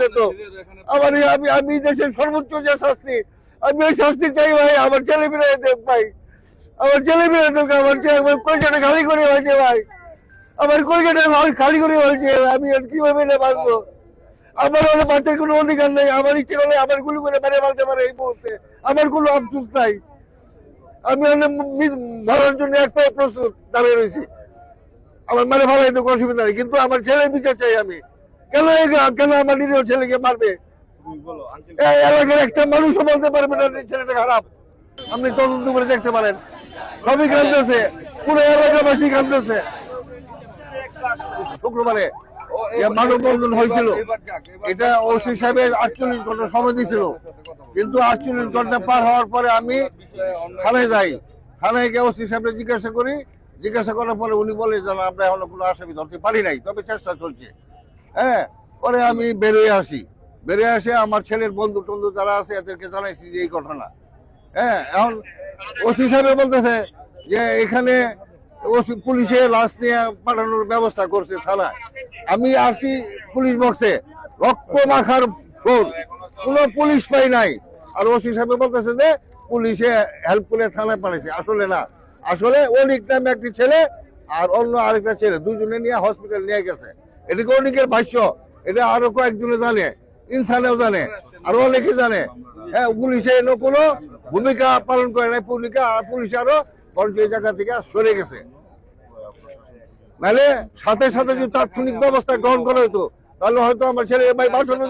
হতো। আমি দেশের সর্বোচ্চ যে শাস্তি, আমি ওই শাস্তি চাই ভাই। আমার ছেলে মেয়ে দেখ ভাই, আমার ছেলে মেয়ে দেখ, আমার কলকাতা খালি করে হয়েছে ভাই, আমার কলকাতা খালি করে হয়েছে। আমি আর কিভাবে না বাঁচবো? আমার হলে বাচ্চার কোনো অধিকার নেই। আমার ইচ্ছে করলে আমার গুলি করে মেরে ফেলতে পারে এই মুহূর্তে, আমার কোনো আফসোস নাই। আমি মরার জন্য এক পায়ে প্রস্তুত দাঁড়িয়ে রয়েছি। আমার মেরে ফেলাই তো অসুবিধা নেই, কিন্তু আমার ছেলের বিচার চাই আমি। কেন আমার নিজের ছেলেকে মারবে? এই এলাকার একটা মানুষও বলতে পারবে না ছেলেটা খারাপ। আপনি তদন্ত করে দেখতে পারেন, সবই কাঁদতেছে, পুরো এলাকাবাসী কাঁদতেছে। শুক্রবারে মানববন্ধন হয়েছিল, এটা ওসি সাহেবের 48 ঘন্টা সময় দিয়েছিল, কিন্তু 48 ঘন্টা পার হওয়ার পরে আমি থানায় যাই। থানায় গিয়ে ওসি সাহেবকে জিজ্ঞাসা করার পরে উনি বলে যে আমরা এখনো কোনো আসামি ধরতে পারি নাই, তবে চেষ্টা চলছে। হ্যাঁ, পরে আমি বেরিয়ে আসে আমার ছেলের বন্ধু টন্ধু যারা আছে এদেরকে জানাইছি যে এই ঘটনা। হ্যাঁ, এখন ওসি সাহেব বলতেছে যে এখানে পুলিশে লাশ নিয়ে পাঠানোর ব্যবস্থা করছে থানায়। আমি আসি পুলিশ বক্সে, রক্ত মাখার ফ্লোর, কোনো পুলিশ পাই নাই। আর ওসি সাহেব বলতেছে যে পুলিশে হেল্প করে থানায় পাঠাইছে। আসলে না, আসলে অনিক নামে একটি ছেলে আর অন্য আরেকটা ছেলে, দুজনে নিয়ে হসপিটাল নিয়ে গেছে। এটাকে অনিকের ভাষ্য, এটা আরো কয়েকজনে জানে, ইনসানেও জানে, আরো অনেকে জানে। হ্যাঁ, পুলিশে এনে কোনো ভূমিকা পালন করে নাই, পুলিশ আরো বরঞ্চ এই জায়গা থেকে সরে গেছে। নাহলে সাথে সাথে যদি তাৎক্ষণিক ব্যবস্থা গ্রহণ করা হতো, তাহলে হয়তো আমার ছেলে ভাই বাঁচানো